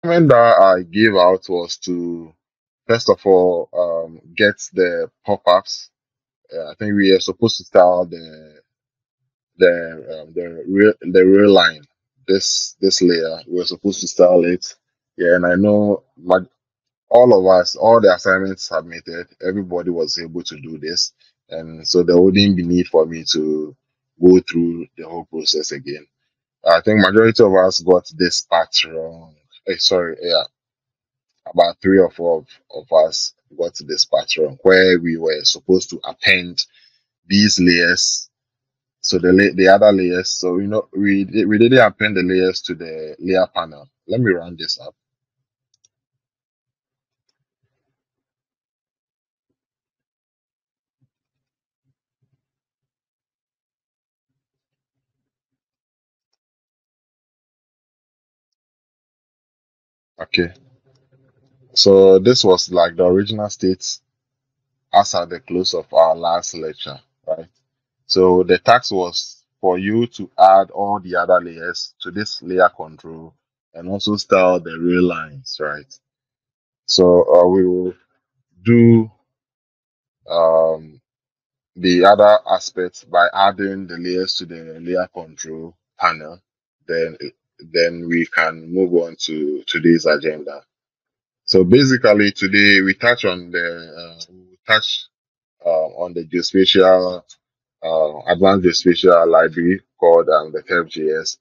assignment that I gave out was to first of all get the pop-ups. I think we are supposed to start the real line. This layer we're supposed to style it. Yeah, and I know all of us, all the assignments submitted, everybody was able to do this, and so there wouldn't be need for me to go through the whole process again. I think majority of us got this part wrong. Sorry, yeah, about 3 or 4 of us got this part wrong, where we were supposed to append these layers. So the other layers. So we didn't append the layers to the layer panel. Let me run this up. Okay. So this was like the original state as at the close of our last lecture, right? So the task was for you to add all the other layers to this layer control and also style the real lines, right? So we will do um, the other aspects by adding the layers to the layer control panel. Then we can move on to today's agenda. So basically today we touch on the geospatial advanced geospatial library called the FGS.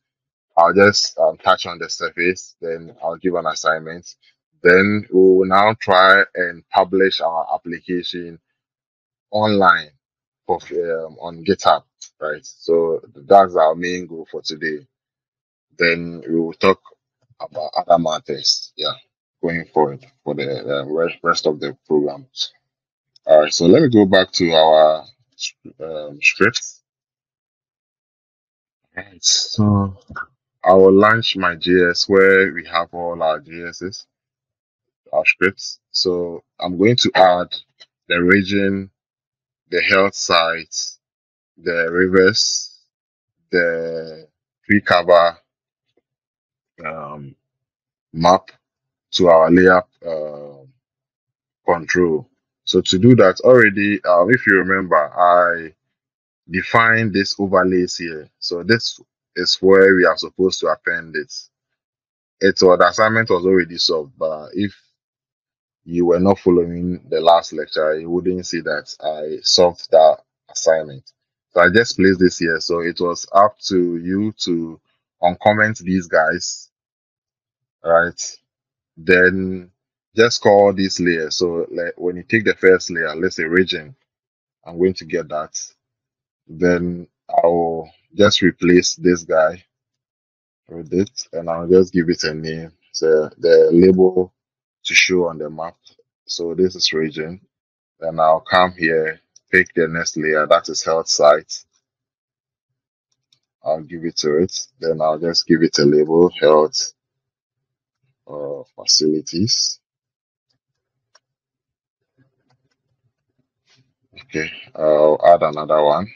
I'll just touch on the surface, then I'll give an assignment. Then we will now try and publish our application online on GitHub, right? So that's our main goal for today. Then we will talk about other matters, yeah, going forward for the rest of the program. All right, so let me go back to our script. Right, so I will launch my JS where we have all our JSs, our scripts. So I'm going to add the region, the health sites, the rivers, the tree cover um, map to our layer control. So to do that already, if you remember, I defined this overlays here. So this is where we are supposed to append it. The assignment was already solved, but if you were not following the last lecture, you wouldn't see that I solved that assignment. So I just placed this here. So it was up to you to uncomment these guys, right? Then just call this layer. So like when you take the first layer, let's say region, I'm going to get that. Then I'll just replace this guy with it, and I'll just give it a name. So the label to show on the map. So this is region. Then I'll come here, pick the next layer, that is health site. I'll give it to it. Then I'll just give it a label, health facilities. Okay, I'll add another one.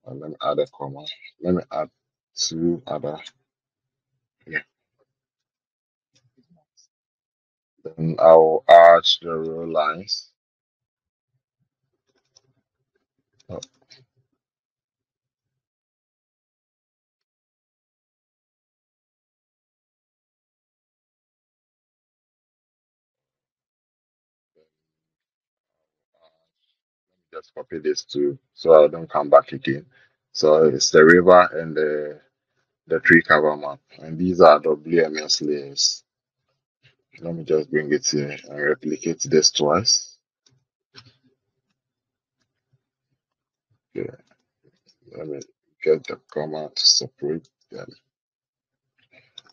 And let me add a comma. Let me add 2 other. Yeah. Then I'll add the row lines. Oh, just copy this too, so I don't come back again. So it's the river and the tree cover map, and these are WMS layers. Let me just bring it here and replicate this twice. Okay, let me get the comma to separate them,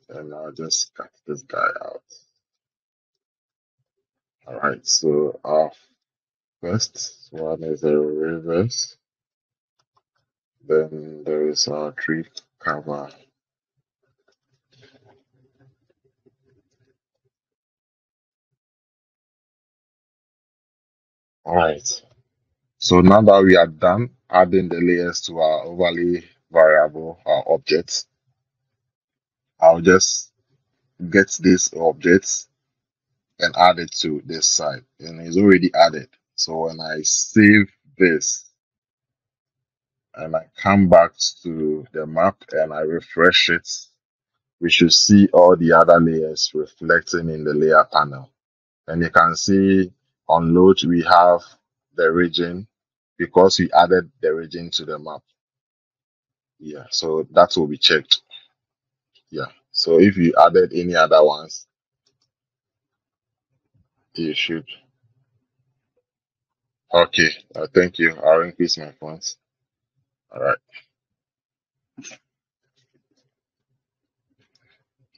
and I'll just cut this guy out. All right, so our first one is the rivers, then there is our tree cover. All right. So now that we are done adding the layers to our overlay variable, our objects, I'll just get this object and add it to this side, and it's already added. So when I save this and I come back to the map and I refresh it, we should see all the other layers reflecting in the layer panel. And you can see on load we have the region because we added the region to the map. Yeah, so that will be checked. Yeah, so if you added any other ones, you should. Okay, thank you. I'll increase my points. All right.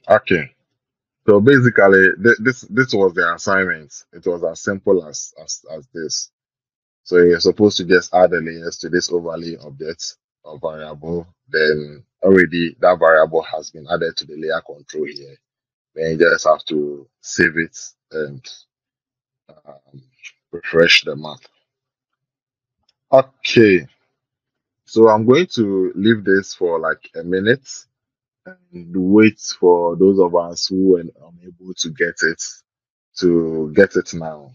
Okay. So basically, this was the assignment. It was as simple as this. So you're supposed to just add the layers to this overlay object or variable. Then already that variable has been added to the layer control here. Then you just have to save it and um, refresh the map. Okay. So I'm going to leave this for like a minute and wait for those of us who were unable to get it now.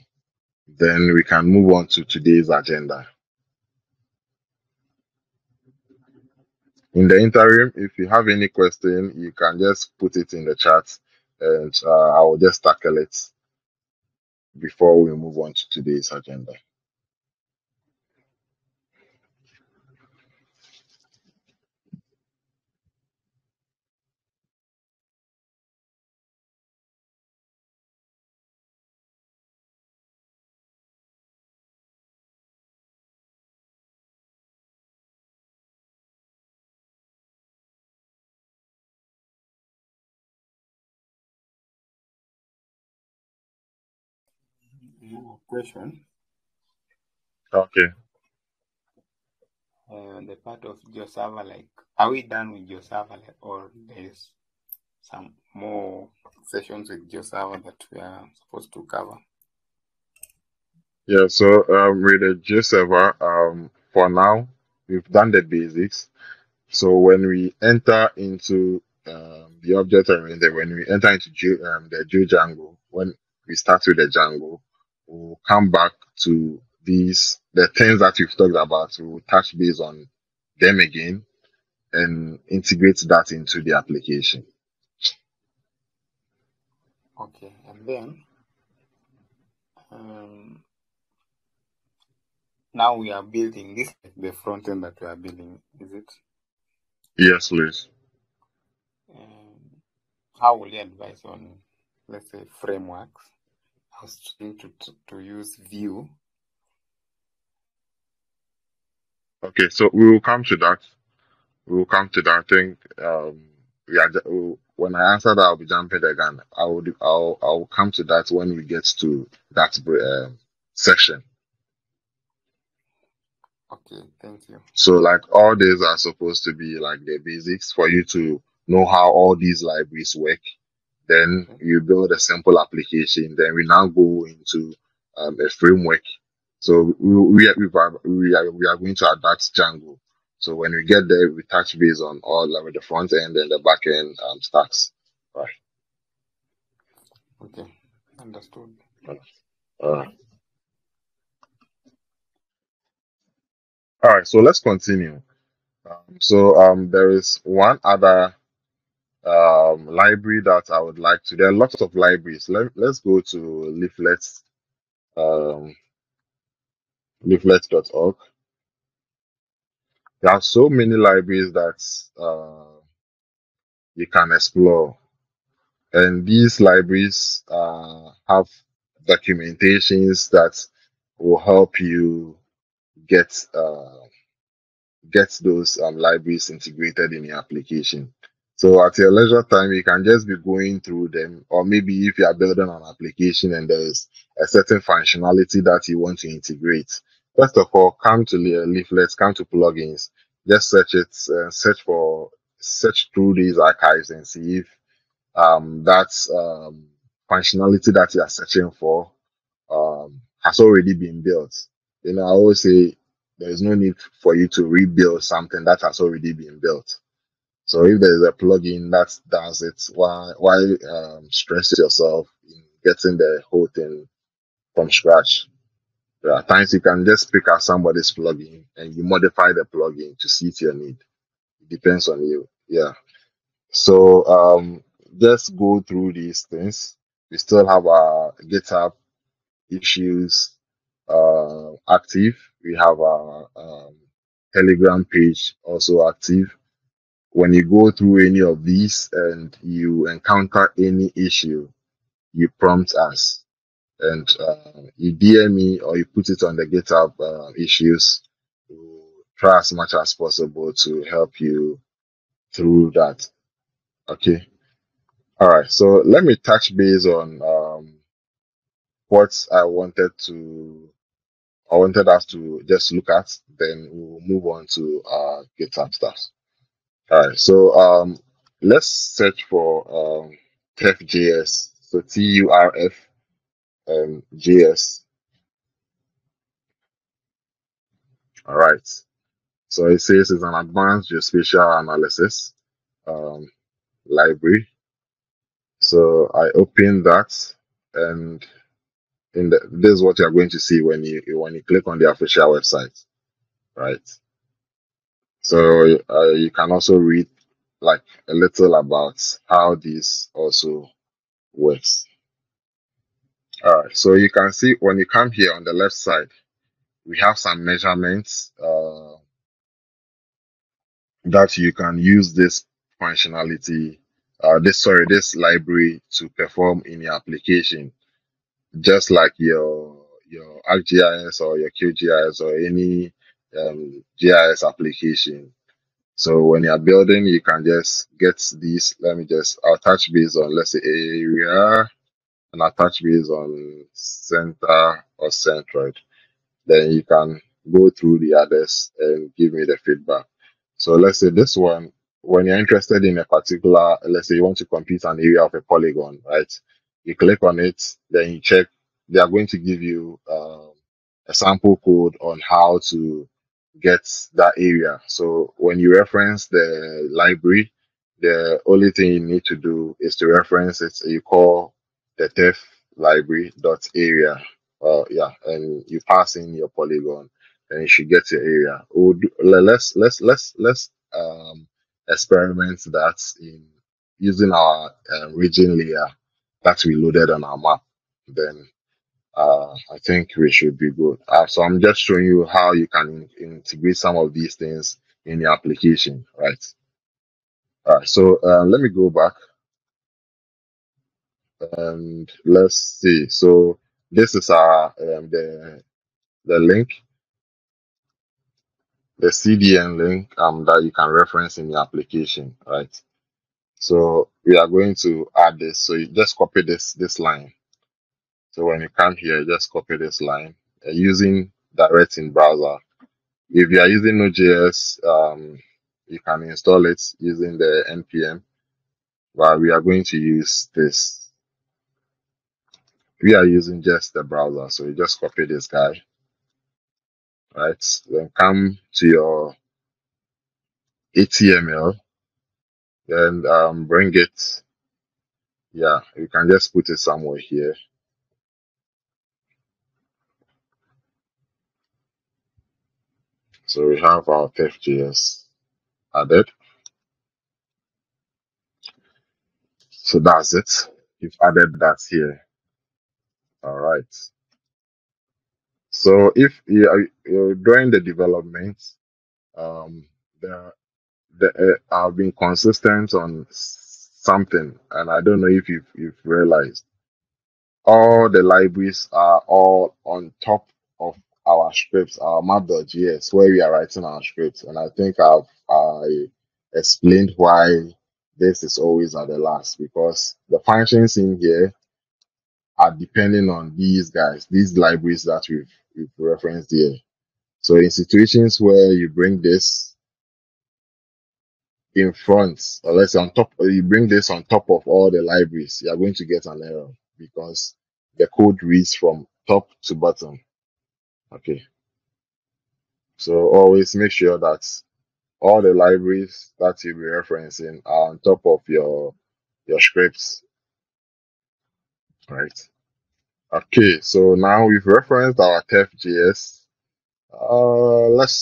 Then we can move on to today's agenda. In the interim, if you have any question, you can just put it in the chat and I will just tackle it before we move on to today's agenda. Question. Okay. The part of GeoServer, like, are we done with GeoServer, like, or there's some more sessions with GeoServer that we are supposed to cover? Yeah, so with the GITHUB, for now, we've done the basics. So when we enter into the object oriented, when we enter into the Django, when we start with the Django, we'll come back to the things that we've talked about. We'll touch base on them again and integrate that into the application. Okay, and then now we are building this, the front end that we are building, is it? Yes, please. How will you advise on, let's say, frameworks? I was trying to use Vue. Okay, so we will come to that. We will come to that. I think when I answer that, I'll be jumping the gun. I'll come to that when we get to that section. Okay, thank you. So like all these are supposed to be like the basics for you to know how all these libraries work. Then you build a simple application. Then we now go into a framework. So we are going to adapt Django. So when we get there, we touch base on all like the front end and the back end stacks. Right. Okay, understood. All right. So let's continue. There is one other library that I would like to. There are lots of libraries. Let's go to leaflets. Leaflet.org. There are so many libraries that you can explore, and these libraries have documentations that will help you get those libraries integrated in your application. So at your leisure time, you can just be going through them, or maybe if you are building an application and there's a certain functionality that you want to integrate. First of all, come to leaflets, come to plugins, just search it, search through these archives and see if that functionality that you are searching for has already been built. You know, I always say there is no need for you to rebuild something that has already been built. So if there is a plugin that does it, why stress yourself in getting the whole thing from scratch? There are times you can just pick out somebody's plugin and you modify the plugin to suit your need. It depends on you. Yeah. So just go through these things. We still have our GitHub issues active. We have our Telegram page also active. When you go through any of these and you encounter any issue, you prompt us and you DM me or you put it on the GitHub issues. We'll try as much as possible to help you through that. Okay. All right. So let me touch base on what I wanted us to just look at. Then we'll move on to GitHub stuff. All right. So let's search for TurfJS. So TURF JS. All right. So it says it's an advanced geospatial analysis um, library. So I open that, and this is what you're going to see when you click on the official website, right? So you can also read like a little about how this also works. All right. So you can see when you come here on the left side, we have some measurements that you can use this functionality, this library to perform in your application, just like your ArcGIS or your QGIS or any GIS application. So when you're building, you can just get these. I'll touch base on, let's say, area, and I'll touch base on center or centroid. Then you can go through the others and give me the feedback. So let's say this one, when you're interested in a particular, let's say you want to compute an area of a polygon, right? You click on it, then you check. They are going to give you a sample code on how to get that area. So when you reference the library, the only thing you need to do is to reference it. You call the TEF library dot area. Yeah, and you pass in your polygon, then you should get your area. Let's experiment that in using our region layer that we loaded on our map. Then I think we should be good. So I'm just showing you how you can integrate some of these things in your application, right? All right. So let me go back and let's see. So this is our the link, the CDN link that you can reference in your application, right? So we are going to add this. So you just copy this line. So when you come here, just copy this line using direct in browser. If you are using Node.js, you can install it using the npm. But we are going to use this. We are using just the browser, so you just copy this guy, right? Then come to your HTML, then bring it. Yeah, you can just put it somewhere here. So we have our TF.js added. So that's it. You've added that here. All right. So if you're doing the development, um, the I've been consistent on something, and I don't know if you've realized all the libraries are all on top of our scripts, our map.js, where we are writing our scripts. And I think I explained why this is always at the last, because the functions in here are depending on these guys, these libraries that we've referenced here. So in situations where you bring this in front, or let's say on top, or you bring this on top of all the libraries, you're going to get an error because the code reads from top to bottom. Okay. So always make sure that all the libraries that you'll be referencing are on top of your scripts, right? Okay, so now we've referenced our TF.js.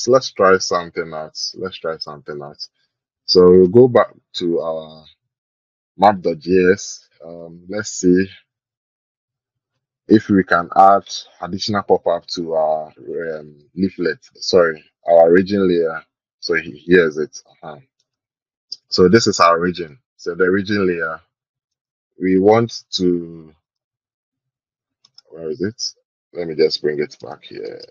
Let's try something else. Let's try something else. So we'll go back to our map.js. Let's see if we can add additional pop-up to our leaflet. Sorry, our region layer. So here's it. So this is our region. So the region layer, we want to, where is it? Let me just bring it back here.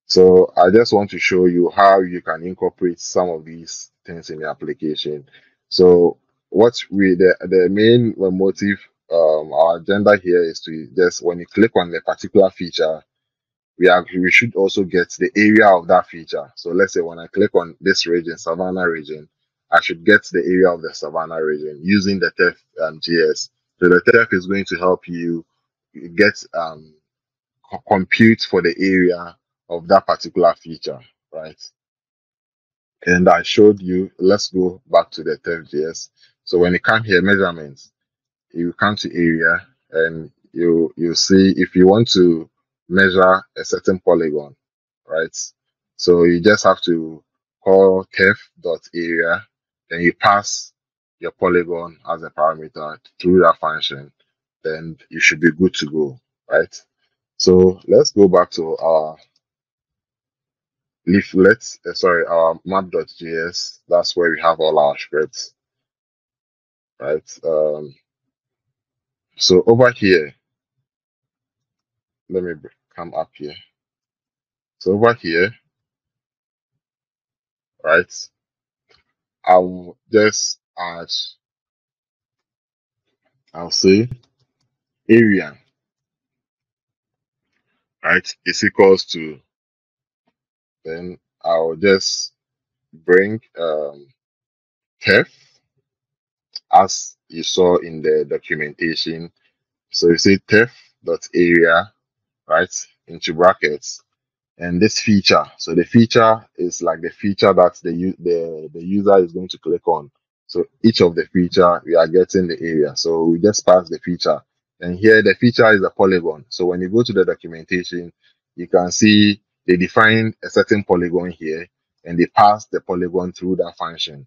So I just want to show you how you can incorporate some of these things in your application. So what the main motive, our agenda here is to just, when you click on a particular feature, we should also get the area of that feature. So let's say when I click on this region, Savannah region, I should get the area of the Savannah region using the TEF JS. So the TEF is going to help you get compute for the area of that particular feature, right? And I showed you, let's go back to the TEF.js. So when you come here, measurements, you come to area and you see if you want to measure a certain polygon, right? So you just have to call tef.area, then you pass your polygon as a parameter through that function, then you should be good to go, right? So let's go back to our leaflet, sorry, our map.js. That's where we have all our scripts, right? So over here, let me come up here. So over here, right, I'll just add, I'll say area, right, is equals to, then I'll just bring tef as you saw in the documentation. So you say tef.area, right, into brackets, and this feature. So the feature is like the feature that the user is going to click on. So each of the feature we are getting the area. So we just pass the feature. And here the feature is a polygon. So when you go to the documentation, you can see they define a certain polygon here and they pass the polygon through that function.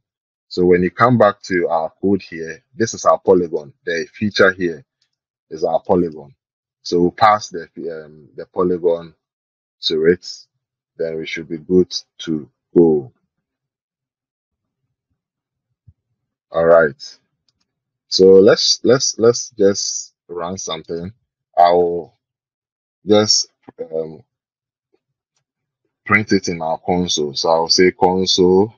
So when you come back to our code here, this is our polygon. The feature here is our polygon. So we pass the polygon to it, then we should be good to go. All right. So let's just run something. I'll just um, print it in our console. So I'll say console.log.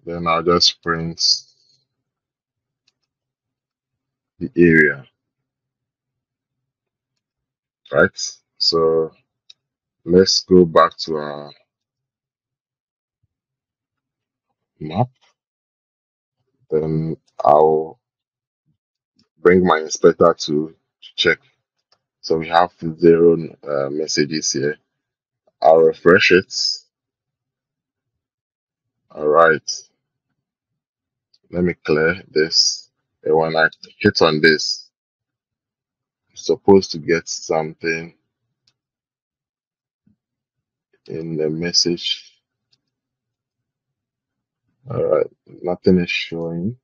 Then I'll just print the area. Right. So let's go back to our map. Then I'll bring my inspector to check. So we have 0 messages here. I'll refresh it. All right. Let me clear this. And when I hit on this, I'm supposed to get something in the message. All right. Nothing is showing.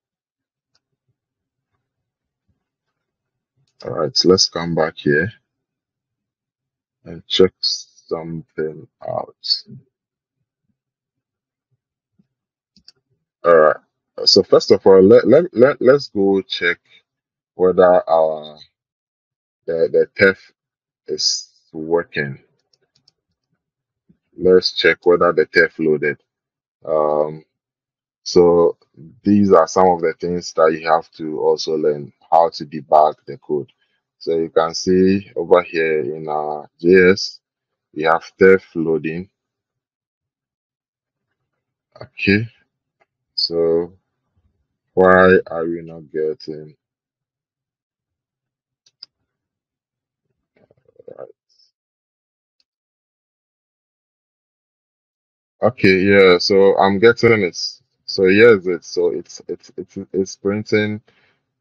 All right. So let's come back here and check something out. All right. So first of all, let's go check whether our the TEF is working. Let's check whether the TEF loaded. So these are some of the things that you have to also learn how to debug the code. So you can see over here in our JS, we have TEF loading. Okay, so why are we not getting? Okay, yeah, so I'm getting it. So here's it. So it's printing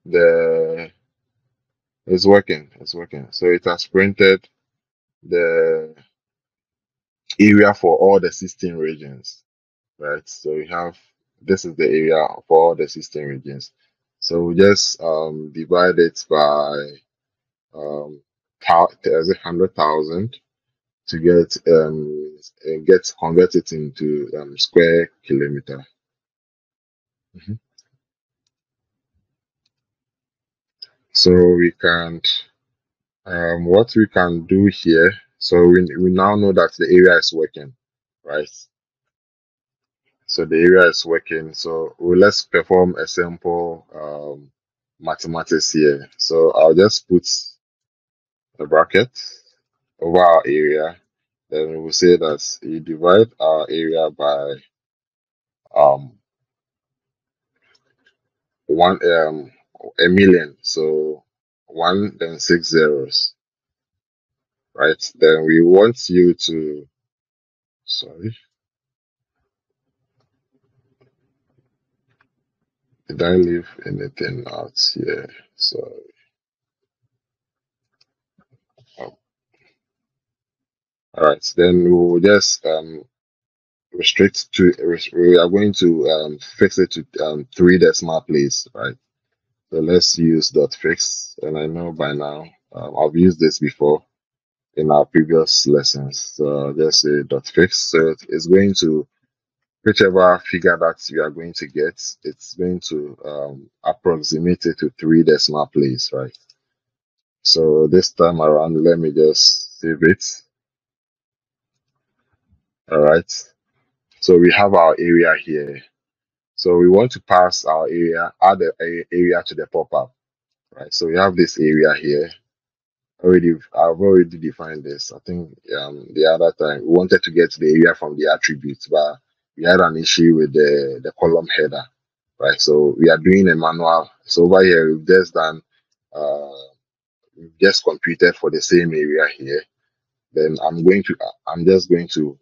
the it's working. So it has printed the area for all the 16 regions, right? So you have this is the area for all the 16 regions. So we just divide it by there's 100,000 to get convert it into square kilometer. Mhm. So we can what we can do here. So we now know that the area is working, right? So the area is working. So let's perform a simple mathematics here. So I'll just put a bracket over our area. Then we'll say that you divide our area by um one 1,000,000. So one then six zeros, right? Then we want you to sorry, did I leave anything out here? So um, all right, then we will just we are going to fix it to three decimal place, right? So let's use dot fix, and I know by now I've used this before in our previous lessons. So just say dot fix. So it's going to whichever figure that you are going to get, it's going to approximate it to three decimal place, right? So this time around, let me just save it. All right. So we have our area here. So we want to pass our area, add the area to the pop-up, right? So we have this area here. I've already defined this. I think the other time we wanted to get the area from the attributes, but we had an issue with the column header, right? So we are doing a manual. So over here uh we've just computed for the same area here. Then I'm just going to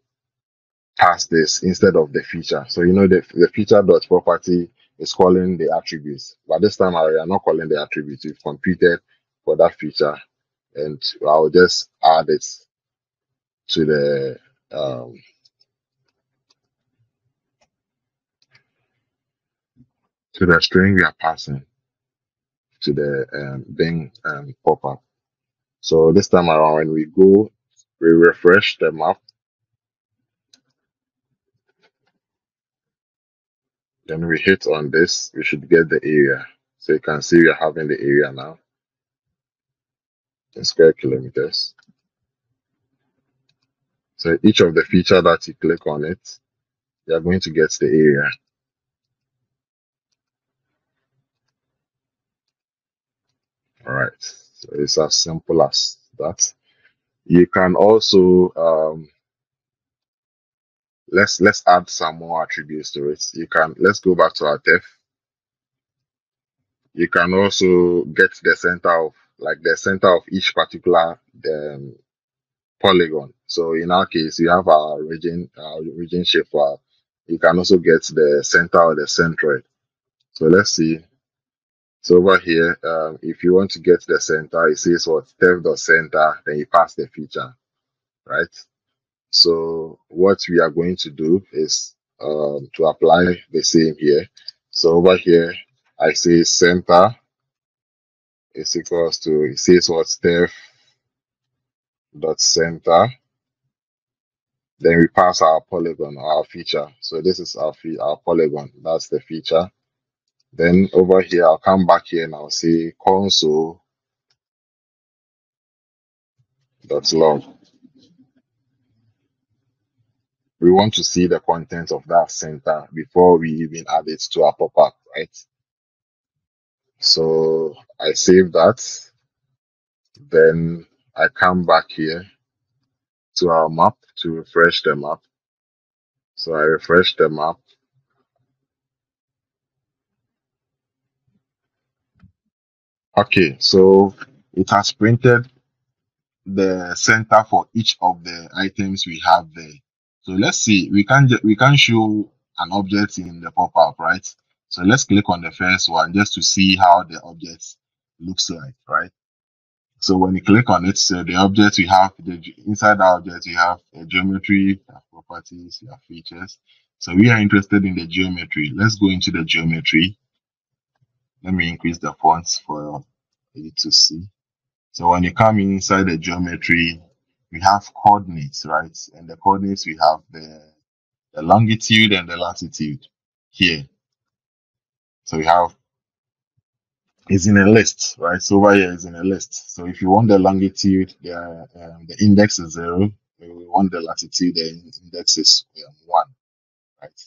pass this instead of the feature. So you know the feature dot property is calling the attributes, but this time we are not calling the attributes. We've computed for that feature, and I'll just add it to um, the string we are passing to the Bing pop-up. So this time around, when we go, we refresh the map, then we hit on this, we should get the area. So you can see we are having the area now in square kilometers. So each of the feature that you click on it, you are going to get the area. All right. So it's as simple as that. You can also let's add some more attributes to it. Let's go back to our TEF. You can also get the center of each particular um, polygon. So in our case, you have our region shape file. You can also get the center or the centroid. So let's see. So over here, if you want to get the center, it says what TEF.center, then you pass the feature, right? So what we are going to do is to apply the same here. So over here, I say center is equals to, it says what TEF.center. Then we pass our polygon, our feature. So this is our polygon. That's the feature. Then over here, I'll come back here and I'll say console.log. We want to see the contents of that center before we even add it to our pop-up, right? So I save that. Then I come back here to our map to refresh the map. So I refresh the map. Okay, so it has printed the center for each of the items we have there. So let's see, we can't show an object in the pop-up, right? So let's click on the first one just to see how the object looks like, right? So when you click on it, so the object we have inside the object you have a geometry, you have properties, you have features. So we are interested in the geometry. Let's go into the geometry. Let me increase the fonts for you to see. So when you come inside the geometry, we have coordinates, right? And the coordinates we have the longitude and the latitude here. So we have is in a list, right? So over here is in a list. So if you want the longitude, the index is 0. If you want the latitude, the index is 1, right?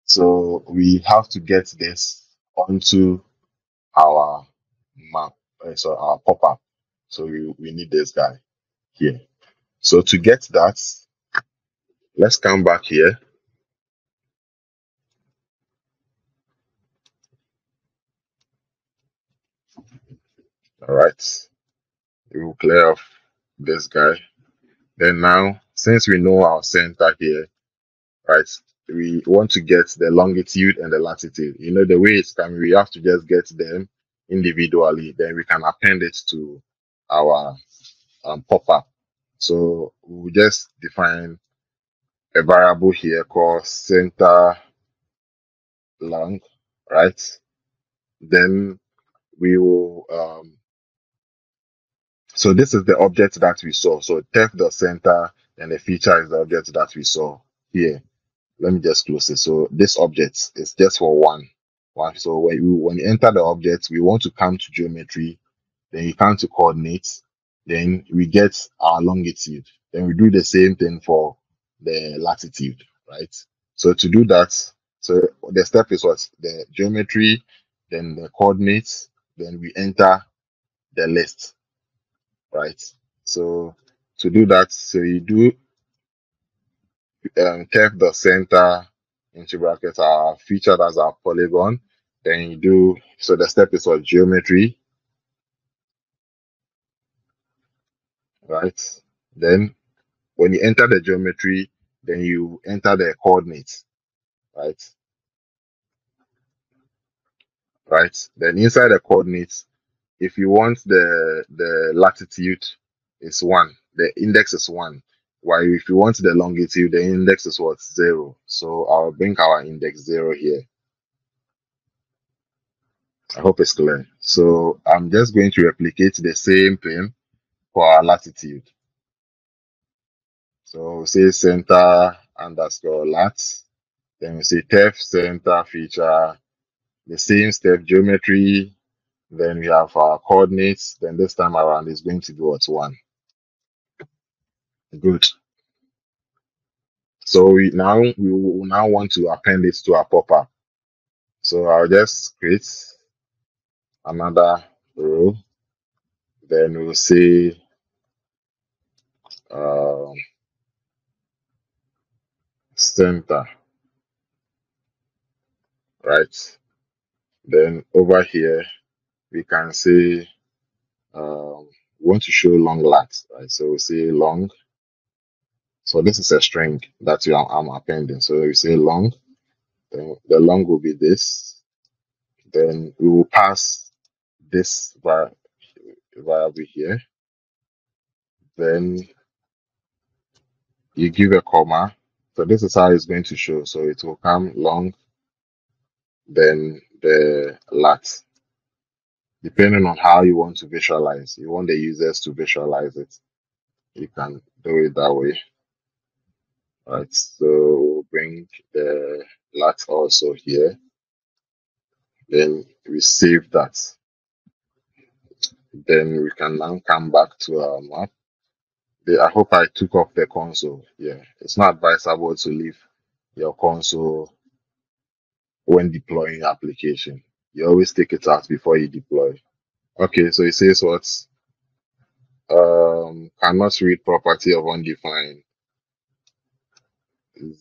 So we have to get this onto our map, so our pop-up. So we need this guy here. So to get that, let's come back here. All right. We will clear off this guy. Then now, since we know our center here, right, we want to get the longitude and the latitude. You know, the way it's coming, we have to just get them individually. Then we can append it to our pop-up. So we'll just define a variable here called center long, right? Then we will so this is the object that we saw. So def.center and the feature is the object that we saw here. Let me just close it. So this object is just for one. So when you enter the object, we want to come to geometry, then you come to coordinates, then we get our longitude. Then we do the same thing for the latitude, right? So to do that, so the step is what? The geometry, then the coordinates, then we enter the list, right? So to do that, so you do take the center into bracket our featured as our polygon. Then you do, so the step is for geometry, right? Then when you enter the geometry, then you enter the coordinates, right? Right. Then inside the coordinates, if you want the latitude is 1, the index is 1. While if you want the longitude, the index is what? 0. So I'll bring our index 0 here. I hope it's clear. So I'm just going to replicate the same thing for our latitude. So we say center underscore lat. Then we say def center feature, the same step geometry. Then we have our coordinates. Then this time around is going to be what? 1. Good. So we will now want to append it to our pop-up. So I'll just create another row. Then we'll say um, center, right? Then over here we can say we want to show long lat, right? So we say long. So this is a string that I'm appending. So we say long. Then the long will be this. Then we will pass this variable here. Then you give a comma. So this is how it's going to show. So it will come long, then the lat. Depending on how you want to visualize, you want the users to visualize it, you can do it that way. Right. So we'll bring the lat also here. Then we save that. Then we can now come back to our map. I hope I took off the console. Yeah, it's not advisable to leave your console when deploying your application. You always take it out before you deploy. Okay, so it says what? Cannot read property of undefined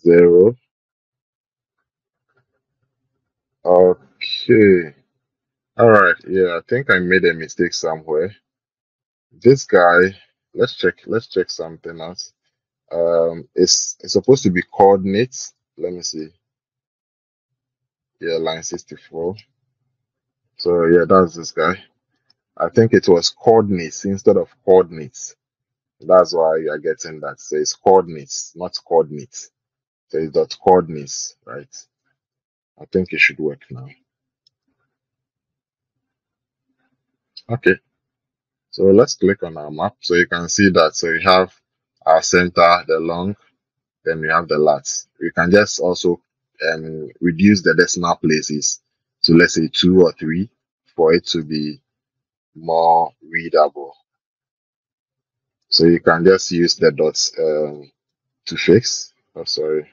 0. Okay. All right. Yeah, I think I made a mistake somewhere. This guy, let's check something else. It's supposed to be coordinates. Let me see. Yeah, line 64. So yeah, that's this guy. I think it was coordinates instead of coordinates. That's why you're getting that. So it's coordinates, not coordinates. So it's dot coordinates, right? I think it should work now. Okay. So let's click on our map. So you can see that. So we have our center, the long, then we have the lats. We can just also reduce the decimal places to, let's say, 2 or 3 for it to be more readable. So you can just use the dots to fix. Oh, sorry.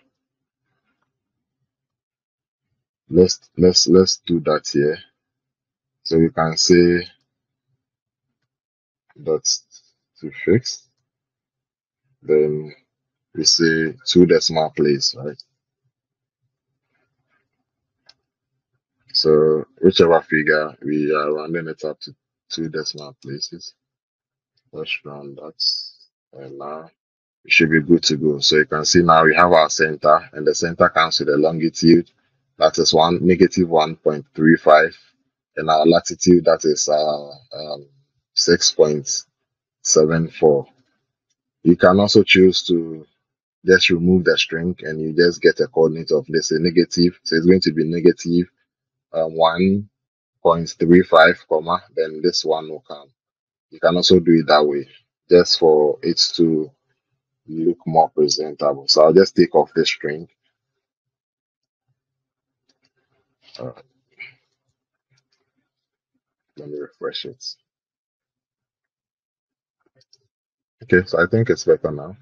Let's do that here. So you can say dots to fix. Then we say 2 decimal place, right? So whichever figure we are rounding it up to 2 decimal places. Let's round that, and now we should be good to go. So you can see now we have our center, and the center comes with a longitude that is -1.35, and our latitude that is 6.74. You can also choose to just remove the string and you just get a coordinate of, let's say, negative. So it's going to be negative 1.35, comma, then this one will come. You can also do it that way, just for it to look more presentable. So I'll just take off the string. Uh, Let me refresh it. Okay, so I think it's better now.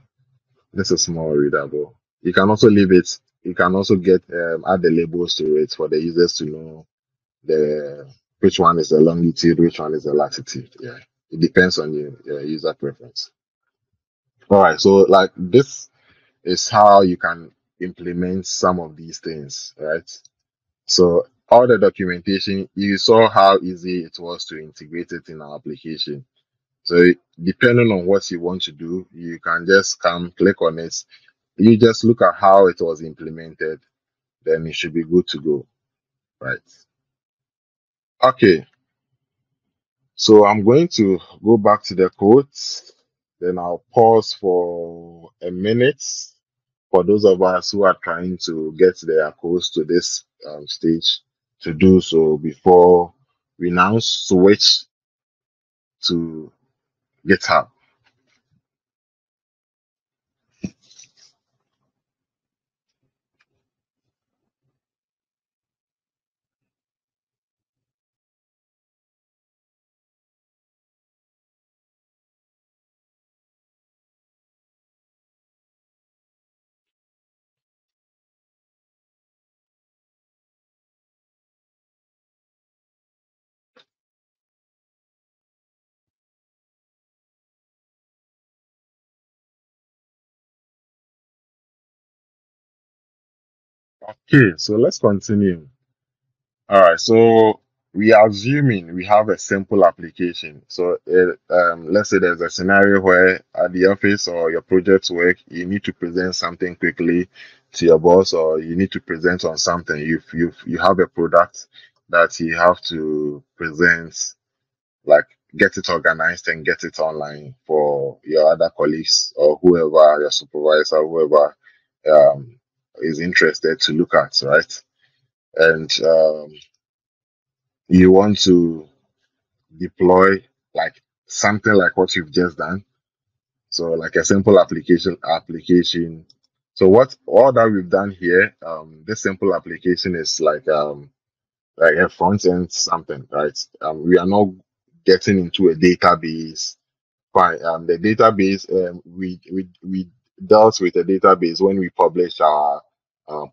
This is more readable. You can also leave it. You can also get add the labels to it for the users to know the which one is the longitude, which one is the latitude. Yeah, it depends on your user preference. All right, so like this is how you can implement some of these things, right? So all the documentation, you saw how easy it was to integrate it in our application. So depending on what you want to do, you can just come click on it. You just look at how it was implemented, then it should be good to go, right? Okay, so I'm going to go back to the code, then I'll pause for a minute for those of us who are trying to get their codes to this stage to do so before we now switch to GitHub. Okay, so let's continue. All right, so we are assuming we have a simple application. So let's say there's a scenario where at the office or your project work, you need to present something quickly to your boss, or you need to present on something. You have a product that you have to present, like get it organized and get it online for your other colleagues or whoever, your supervisor, whoever is interested to look at, right? And you want to deploy like something like what you've just done. So like a simple application. So what all that we've done here, this simple application is like a front end something, right? We are not getting into a database. Fine. The database, we dealt with a database when we published our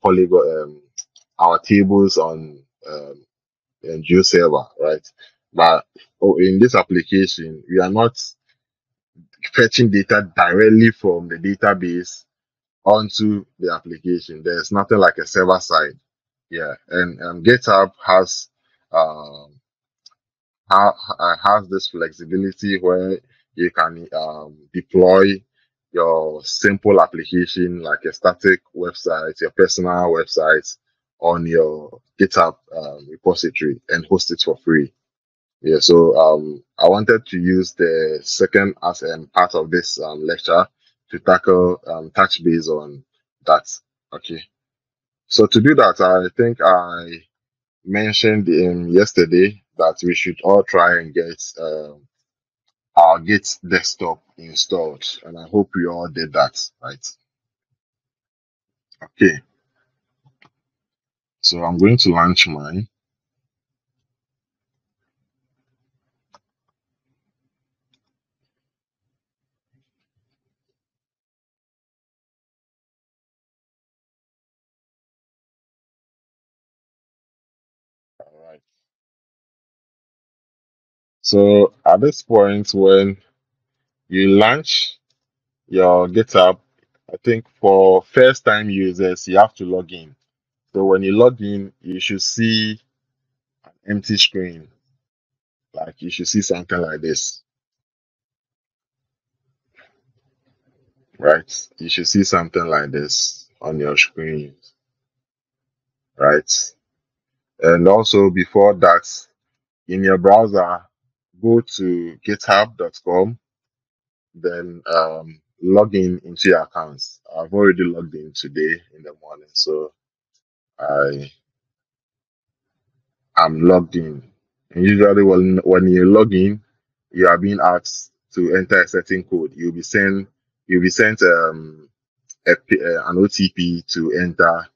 polygon, our tables on GeoServer, right? But in this application, we are not fetching data directly from the database onto the application. There's nothing like a server side. Yeah, and GitHub um, has this flexibility where you can deploy your simple application, like a static website, your personal website, on your GitHub repository and host it for free. Yeah, so I wanted to use the second as part of this lecture to tackle touch base on that. Okay, so to do that, I think I mentioned yesterday that we should all try and get our Git desktop installed, and I hope we all did that, right? Okay, so I'm going to launch mine. All right. So at this point, when you launch your GitHub, I think for first time users, you have to log in. So when you log in, you should see an empty screen. Like you should see something like this, right? You should see something like this on your screen, right? And also before that, in your browser, go to github.com, then log in into your accounts. I've already logged in today in the morning, so I am logged in. And usually, when you log in, you are being asked to enter a certain code. You'll be sent an OTP to enter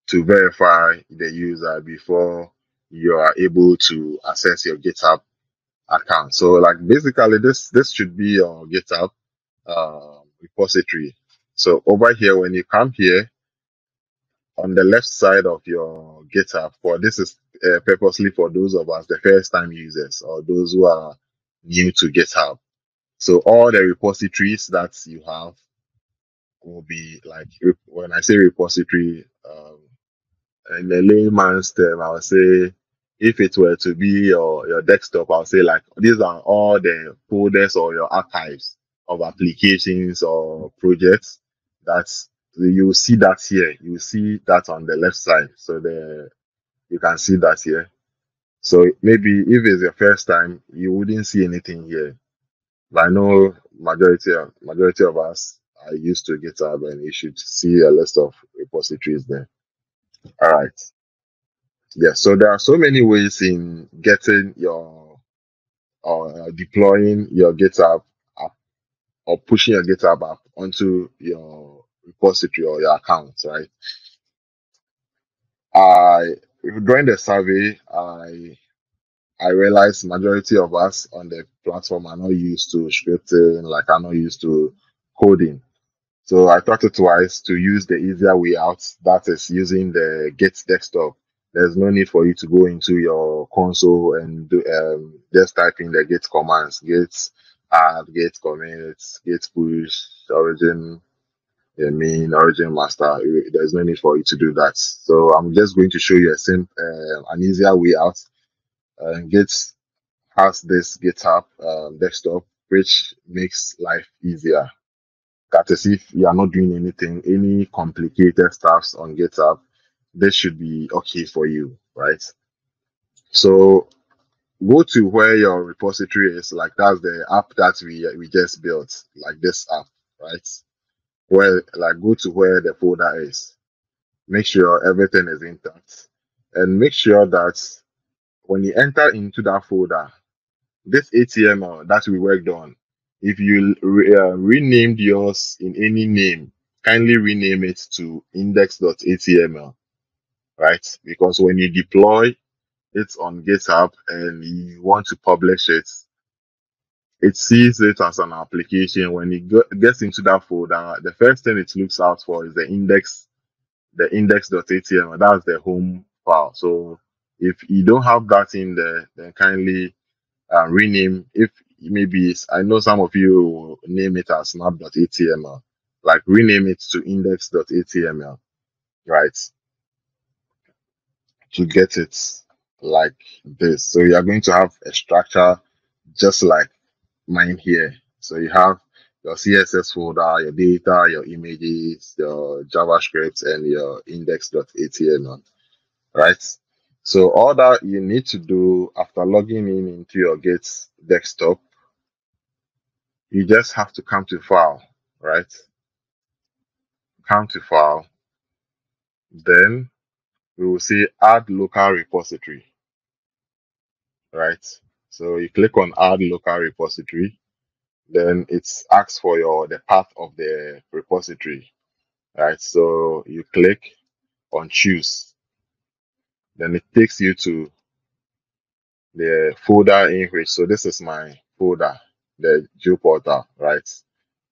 to verify the user before you are able to access your GitHub account. So, like basically, this should be your GitHub repository. So over here, when you come here on the left side of your GitHub, for this is purposely for those of us the first time users or those who are new to GitHub. So all the repositories that you have will be like, when I say repository, in the layman's term, I would say if it were to be your desktop, I'll say like these are all the folders or your archives of applications or projects that you see that here. You see that on the left side. So you can see that here. So maybe if it's your first time, you wouldn't see anything here. But I know majority of us are used to GitHub, and you should see a list of repositories there. All right. Yes, so there are so many ways in getting your or deploying your GitHub app or pushing your GitHub app onto your repository or your account, right? I During the survey, I realized majority of us on the platform are not used to scripting, like are not used to coding. So I thought it twice to use the easier way out, that is using the Git desktop. There's no need for you to go into your console and just type in the Git commands, Git add, Git commit, Git push, origin, main, origin master. There's no need for you to do that. So I'm just going to show you an easier way out. Git has this GitHub desktop, which makes life easier. That is, if you are not doing any complicated stuffs on GitHub, this should be okay for you, right? So go to where your repository is, like that's the app that we just built, like this app, right? Where like go to where the folder is. Make sure everything is intact, and make sure that when you enter into that folder, this HTML that we worked on, if you renamed yours in any name, kindly rename it to index.html, right? Because when you deploy it on GitHub and you want to publish it, it sees it as an application. When it gets into that folder, the first thing it looks out for is the index.html. That's the home file. So if you don't have that in there, then kindly rename. If maybe I know some of you will name it as snap.html, like rename it to index.html, right? To get it like this. So you are going to have a structure just like mine here. So you have your CSS folder, your data, your images, your JavaScript, and your index.html, right? So all that you need to do after logging in into your Git desktop, you just have to come to file, right? Come to file, then we will see add local repository, right? So you click on add local repository, then it asks for the path of the repository, right? So you click on choose, then it takes you to the folder in which, so this is my folder, the geoportal, right?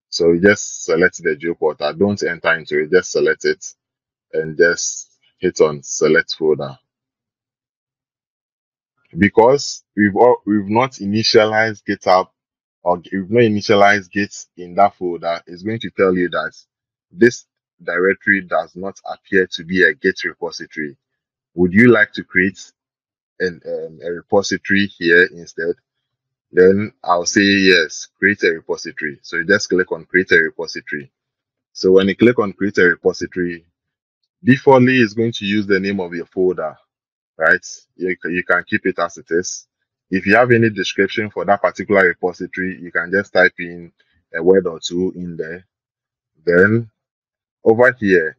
So you just select the geoportal, don't enter into it, just select it and just hit on select folder. Because we've not initialized GitHub, or we've not initialized Git in that folder, it's going to tell you that this directory does not appear to be a Git repository. Would you like to create a repository here instead? Then I'll say yes, create a repository. So you just click on create a repository. So when you click on create a repository, defaultly it's going to use the name of your folder, right? You can keep it as it is. If you have any description for that particular repository, you can just type in a word or two in there. Then over here,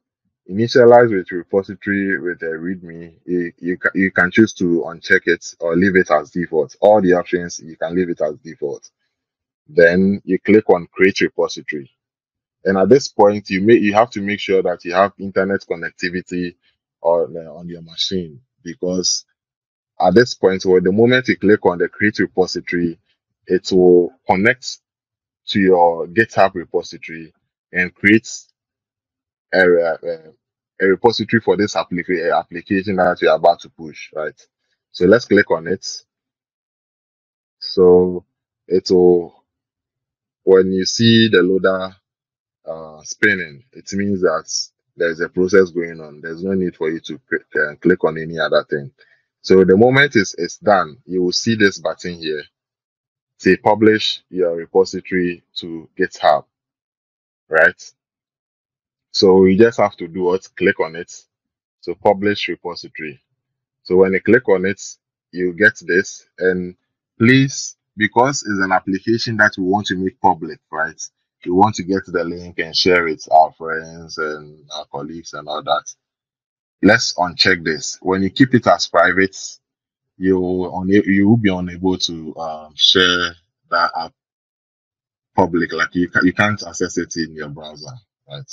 initialize with repository with a README. You can choose to uncheck it or leave it as default. All the options, you can leave it as default. Then you click on create repository. And at this point, you have to make sure that you have internet connectivity on your machine, because at this point, or the moment you click on the create repository, it will connect to your GitHub repository and create a repository for this application that you're about to push, right? So let's click on it. So it will, when you see the loader spinning, it means that there's a process going on. There's no need for you to click on any other thing. So the moment it's done, you will see this button here. Say publish your repository to GitHub, right? So you just have to do what? Click on it. So publish repository. So when you click on it, you get this. And please, because it's an application that we want to make public, right? We want to get the link and share it with our friends and our colleagues and all that. Let's uncheck this. When you keep it as private, you will be unable to share that app public. Like you can't access it in your browser, right?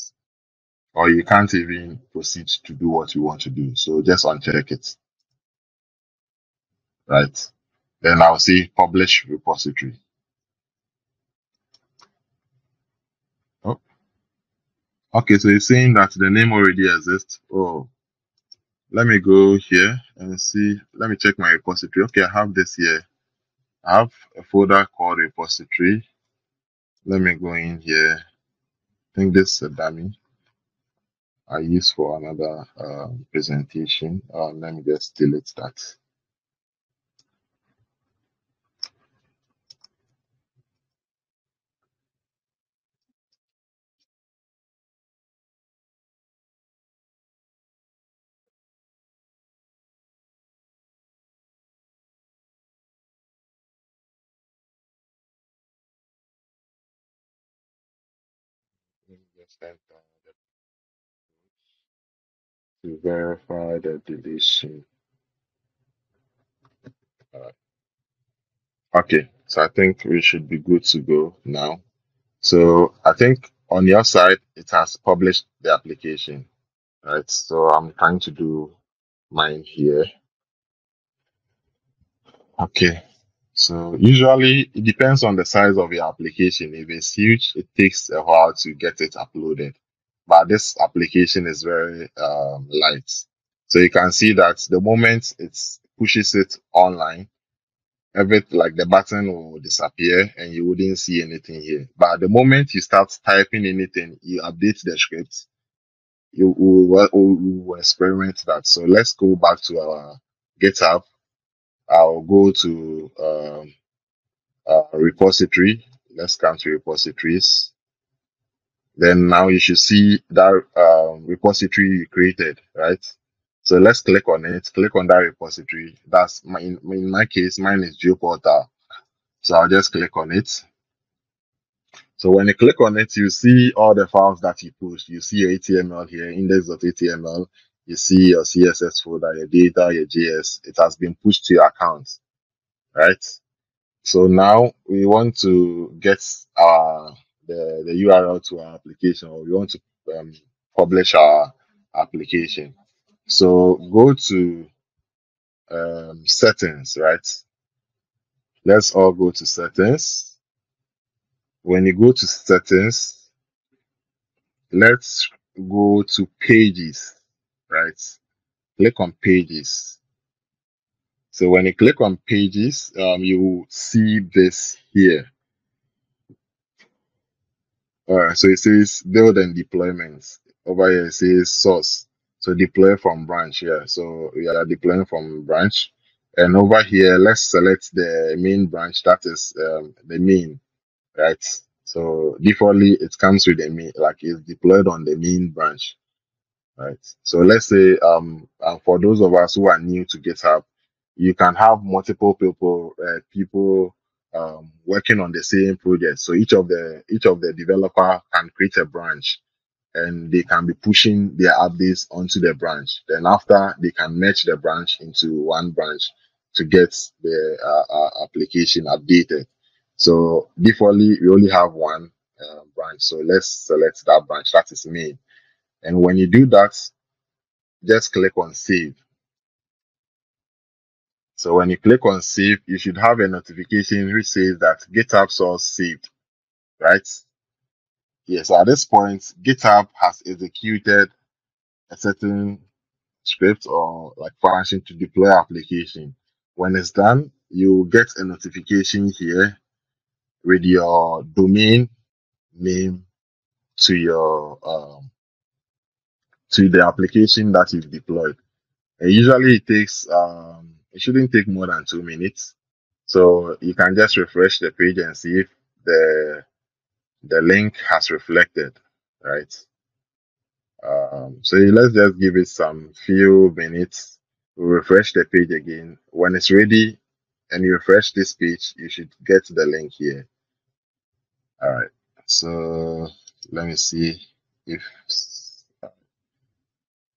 Or you can't even proceed to do what you want to do. So just uncheck it, right? Then I'll say publish repository. Oh, okay. So it's saying that the name already exists. Oh, let me go here and see. Let me check my repository. Okay, I have this here. I have a folder called repository. Let me go in here. I think this is a dummy I use for another presentation. Let me just delete that. Let me just enter to verify the deletion. Alright. Okay, so I think we should be good to go now. So I think on your side, it has published the application, right? So I'm trying to do mine here. Okay. So usually it depends on the size of your application. If it's huge, it takes a while to get it uploaded. But this application is very light. So you can see that the moment it pushes it online, like the button will disappear and you wouldn't see anything here. But the moment you start typing anything, you update the script, you will experiment that. So let's go back to our GitHub. I'll go to repository. Let's come to repositories. Then now you should see that repository you created, right? So let's click on it. Click on that repository. That's in my case, mine is GeoPortal. So I'll just click on it. So when you click on it, you see all the files that you pushed. You see your HTML here, index.html. You see your CSS folder, your data, your JS. It has been pushed to your account, right? So now we want to get the URL to our application, or we want to publish our application. So go to settings, right? Let's all go to settings. When you go to settings, let's go to pages, right? Click on pages. So when you click on pages, you will see this here. So it says build and deployments. Over here it says source. So deploy from branch. Yeah. So we are deploying from branch. And over here, let's select the main branch. That is the main, right? So defaultly it comes with the main, like it's deployed on the main branch, right? So let's say for those of us who are new to GitHub, you can have multiple people working on the same project. So each of the developer can create a branch, and they can be pushing their updates onto the branch. Then after, they can merge the branch into one branch to get the application updated. So defaultly, we only have one branch. So let's select that branch. That is main. And when you do that, just click on save. So when you click on save, you should have a notification which says that GitHub source saved, right? Yeah, so at this point, GitHub has executed a certain script or like function to deploy application. When it's done, you get a notification here with your domain name to your to the application that you've deployed. And usually it shouldn't take more than 2 minutes. So you can just refresh the page and see if the link has reflected, right? So let's just give it some few minutes. We'll refresh the page again. When it's ready and you refresh this page, you should get the link here. All right. So let me see if. All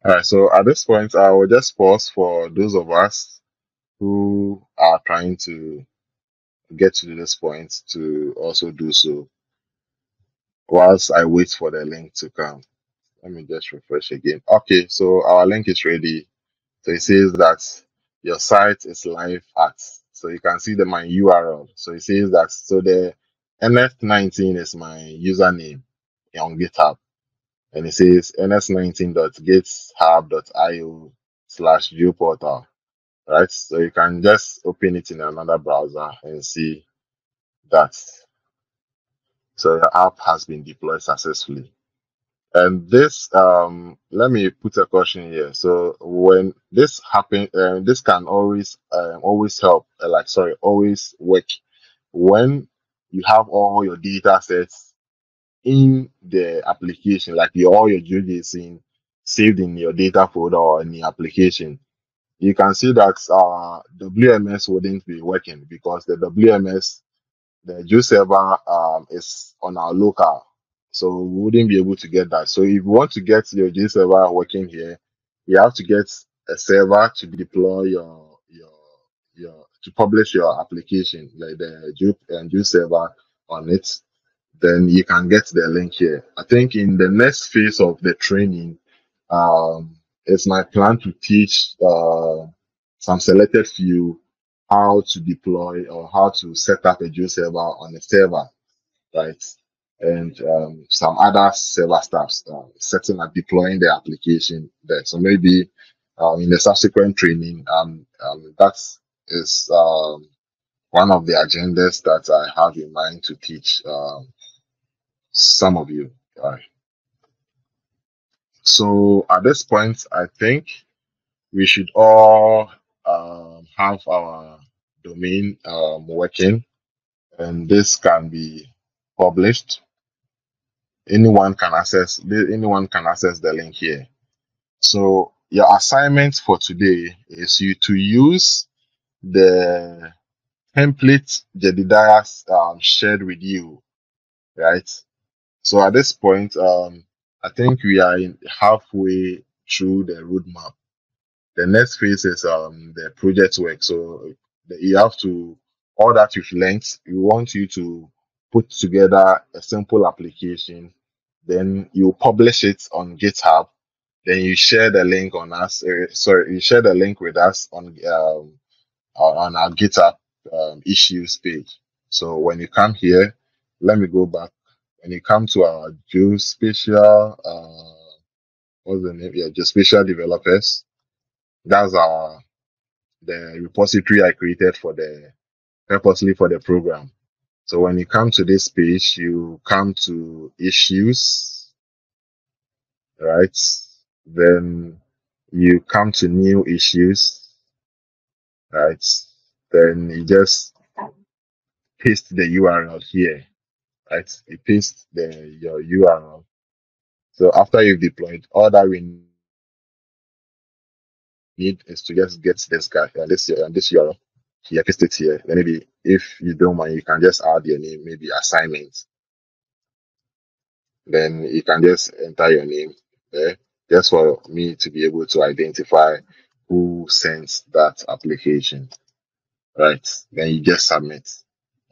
right. So at this point, I will just pause for those of us who are trying to get to this point to also do so whilst I wait for the link to come. Let me just refresh again. Okay. So our link is ready. So it says that your site is live at. So you can see my URL. So it says that, so the NS19 is my username on GitHub. And it says ns19.github.io/geoportal. Right? So you can just open it in another browser and see that. So your app has been deployed successfully. And this, let me put a caution here. So when this happens, this can always help, always work when you have all your data sets in the application, like all your GeoJSON saved in your data folder or in the application. You can see that WMS wouldn't be working because the WMS, the Geo server, is on our local, so we wouldn't be able to get that. So if you want to get your Geo server working here, you have to get a server to deploy your to publish your application, like the Geo server on it. Then you can get the link here. I think in the next phase of the training, it's my plan to teach some selected few how to deploy or how to set up a Geo server on a server, right? And some other server stuffs, setting up, deploying the application there. So maybe in the subsequent training, that is one of the agendas that I have in mind to teach some of you. Right. So at this point, I think we should all have our domain working, and this can be published. Anyone can access the link here. So your assignment for today is you to use the template Jedediah shared with you, right? So at this point, I think we are in halfway through the roadmap. The next phase is the project work. So you have to all that you've learned. We want you to put together a simple application. Then you publish it on GitHub. Then you share the link on us. You share the link with us on our GitHub issues page. So when you come here, let me go back. When you come to our geospatial, what's the name? Yeah, geospatial developers. That's the repository I created purposely for the program. So when you come to this page, you come to issues, right? Then you come to new issues, right? Then you just paste the URL here, right? You paste your URL. So after you've deployed, all that we need is to just get this guy, this URL. Here, paste it here. Then maybe if you don't mind, you can just add your name, maybe assignment. Then you can just enter your name there, just for me to be able to identify who sent that application, right? Then you just submit.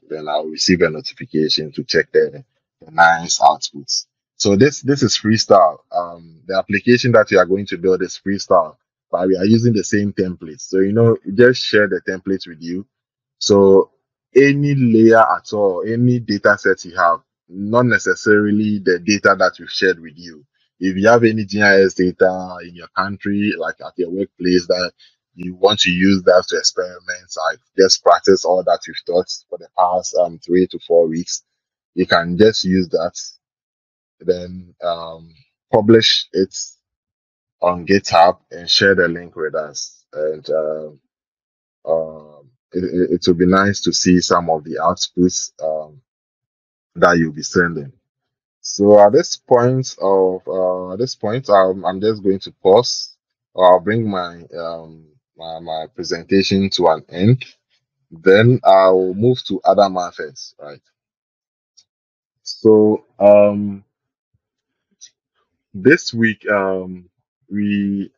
Then I'll receive a notification to check the nice outputs. So this is freestyle. The application that you are going to build is freestyle, but we are using the same template. So just share the template with you. So any layer at all, any data set you have, not necessarily the data that we've shared with you. If you have any GIS data in your country, like at your workplace, that you want to use that to experiment, like just practice all that you've taught for the past 3 to 4 weeks, you can just use that, then publish it on GitHub and share the link with us. And it would be nice to see some of the outputs that you'll be sending. So at this point, I'm just going to pause. I'll bring my presentation to an end. Then I'll move to other methods, right? So this week we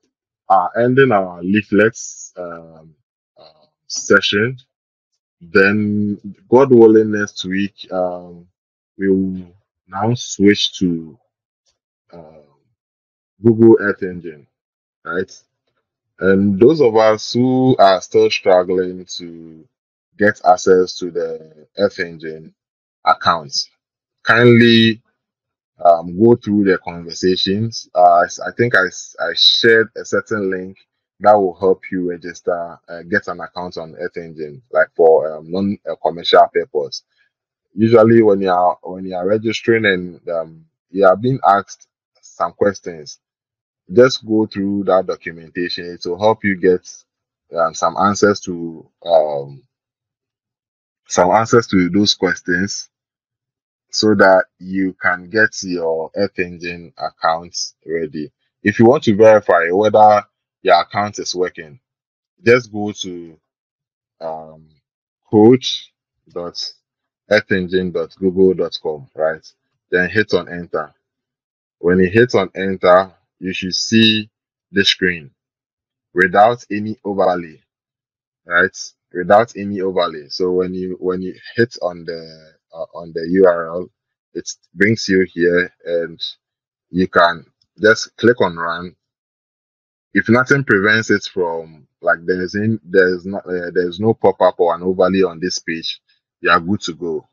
are ending our leaflets session. Then, God willing, next week we will now switch to uh, Google Earth Engine, right? And those of us who are still struggling to get access to the Earth Engine accounts, kindly go through the conversations. I think I shared a certain link that will help you register, get an account on Earth Engine, like for non-commercial purpose. Usually, when you are registering and you are being asked some questions, just go through that documentation. It will help you get some answers to those questions, so that you can get your Earth Engine account ready. If you want to verify whether your account is working, just go to um, coach.earthengine.google.com, right? Then hit on enter. When you hit on enter, you should see the screen without any overlay, right? Without any overlay. So when you hit on the URL, it brings you here, and you can just click on run. If nothing prevents it from, like, there's no pop-up or an overlay on this page, you are good to go.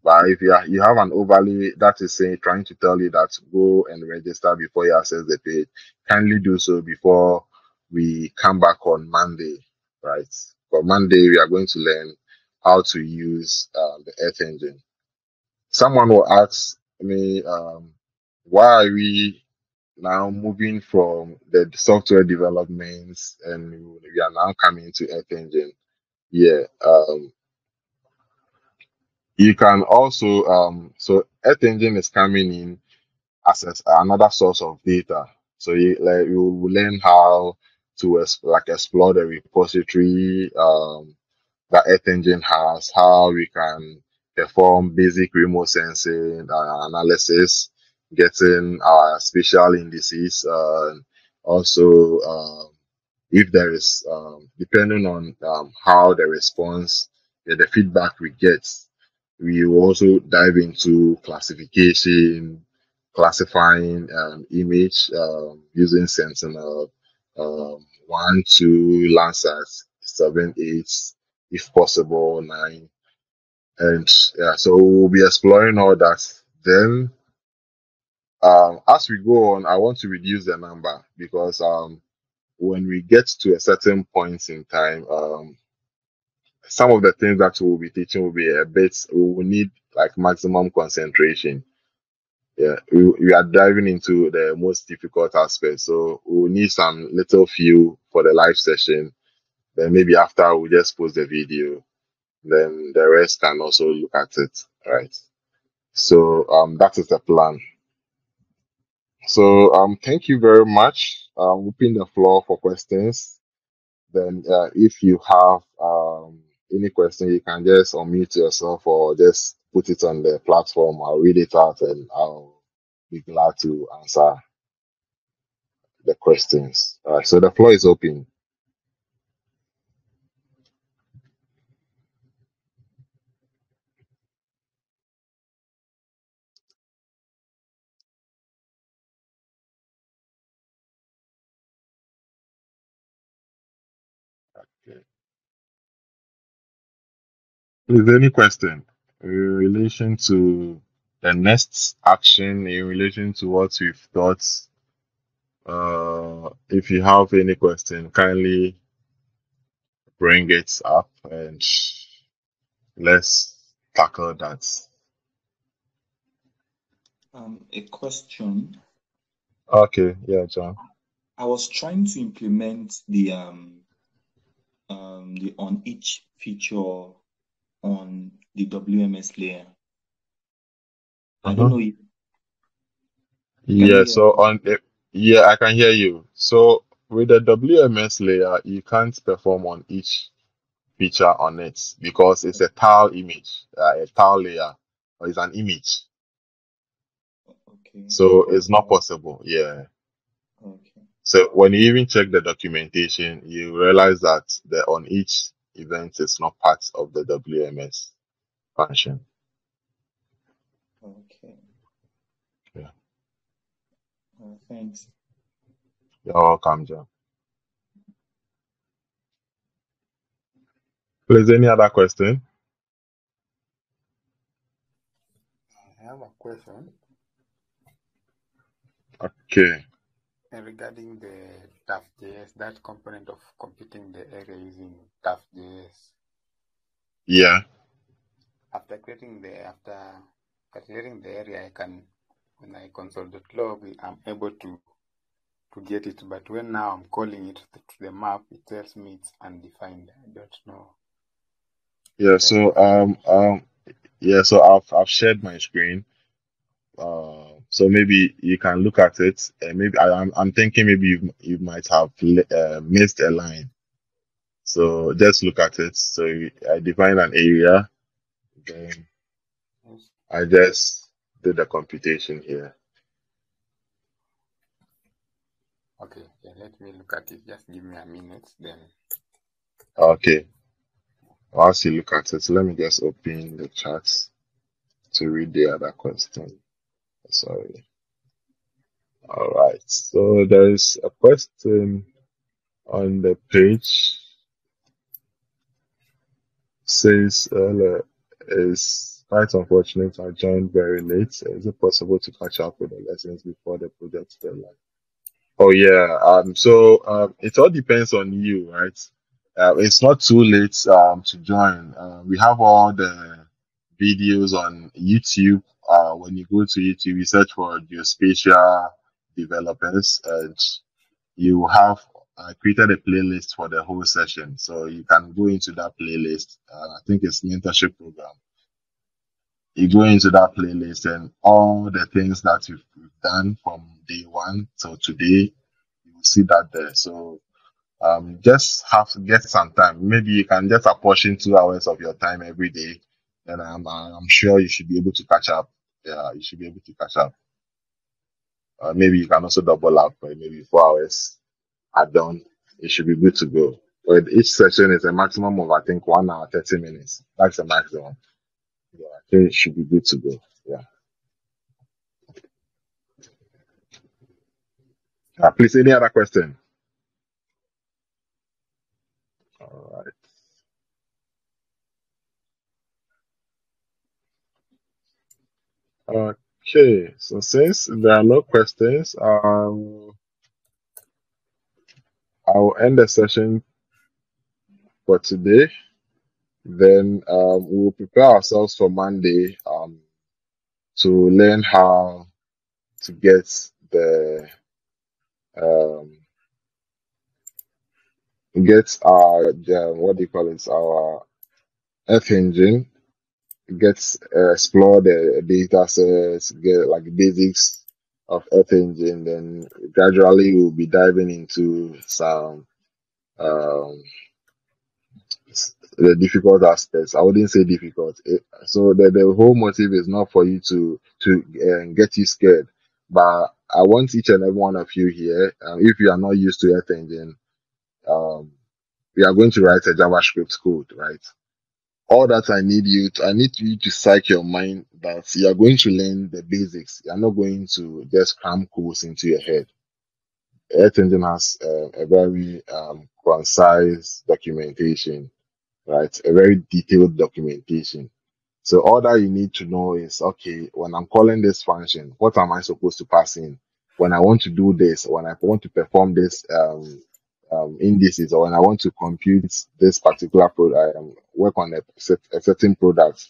But if you have an overlay that is trying to tell you that go and register before you access the page, kindly do so before we come back on Monday, right? For Monday, we are going to learn how to use the Earth Engine. Someone will ask me, why are we now moving from the software developments and we are now coming to Earth Engine? Yeah, you can also so Earth Engine is coming in as another source of data. So you will learn how to like explore the repository that Earth Engine has, how we can perform basic remote sensing analysis, getting our spatial indices, also if there is depending on how the response, the feedback we get, we will also dive into classification, classifying image using Sentinel 1, 2, Landsat 7, 8, if possible 9, and yeah, so we'll be exploring all that. Then as we go on, I want to reduce the number because when we get to a certain point in time, some of the things that we'll be teaching will be a bit, we will need like maximum concentration. Yeah, we are diving into the most difficult aspects. So we'll need some little few for the live session. Then maybe after we just post the video. Then the rest can also look at it. Right. So that is the plan. So thank you very much. Open the floor for questions. Then, if you have any question, you can just unmute yourself or just put it on the platform. I'll read it out and I'll be glad to answer the questions. All right, so the floor is open. Okay. Is there any question in relation to the next action, in relation to what we've thought? If you have any question, kindly bring it up and let's tackle that. A question. Okay, yeah, John. I was trying to implement the on each feature on the WMS layer. I don't know if can you Yeah, hear me? so yeah, I can hear you. So with the WMS layer, you can't perform on each feature on it because it's a tile image, a tile layer, or it's an image. Okay. So it's not possible. Yeah. Okay. So when you even check the documentation, you realize that the on each event is not part of the WMS function. Okay. Yeah. Thanks. You're welcome, John. Please, any other question? I have a question Okay. regarding the TAF.js, that component of computing the area using TAF.js. Yeah. After calculating the area, I can, when I console.log, I'm able to get it. But when now I'm calling it to the map, it tells me it's undefined. I don't know. Yeah. So yeah. So I've shared my screen. So maybe you can look at it. Maybe I'm thinking maybe you might have missed a line. So just look at it. So I define an area, then Yes. I just do the computation here. Okay, yeah, let me look at it. Just give me a minute, then. Okay. Whilst you look at it, let me just open the chat to read the other question. Sorry. All right. So there is a question on the page. Says it's quite unfortunate I joined very late. Is it possible to catch up with the lessons before the project deadline? Oh yeah. So it all depends on you, right? It's not too late to join. We have all the videos on YouTube. When you go to YouTube, you search for geospatial developers, and you have created a playlist for the whole session. So you can go into that playlist. I think it's mentorship program. You go into that playlist and all the things that you've done from day one till today, you will see that there. So just have to get some time. Maybe you can just apportion 2 hours of your time every day, and I'm sure you should be able to catch up. Yeah, you should be able to catch up. Maybe you can also double up, maybe 4 hours are done. You should be good to go. But each session is a maximum of, I think, 1 hour 30 minutes. That's the maximum. Yeah, I think it should be good to go. Yeah. Please, any other question? All right. Okay. So since there are no questions, I'll end the session for today. Then we'll prepare ourselves for Monday to learn how to get um, what do you call it, our Earth engine, explore the data sets, get like basics of Earth engine. Then gradually we'll be diving into some um, the difficult aspects. I wouldn't say difficult. So the whole motive is not for you to get you scared, but I want each and every one of you here. If you are not used to Earth engine, um, we are going to write a JavaScript code, right? All that I need you to psych your mind that you are going to learn the basics. You are not going to just cram codes into your head. Earth engine has a very concise documentation, right? A very detailed documentation. So all that you need to know is, okay, when I'm calling this function, what am I supposed to pass in? When I want to do this, when I want to perform this indices, or when I want to compute this particular product, work on a certain product,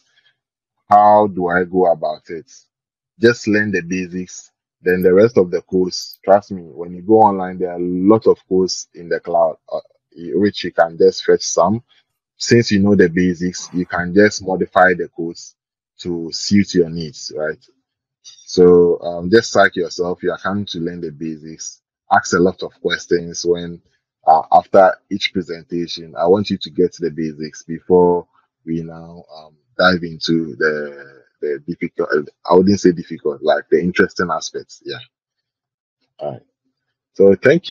how do I go about it? Just learn the basics. Then the rest of the codes, trust me, when you go online, there are a lot of codes in the cloud, which you can just fetch some. Since you know the basics, you can just modify the codes to suit your needs, right? So just psych yourself. You are coming to learn the basics. Ask a lot of questions when after each presentation. I want you to get to the basics before we now dive into the difficult. I wouldn't say difficult, like the interesting aspects. Yeah. All right. So thank you.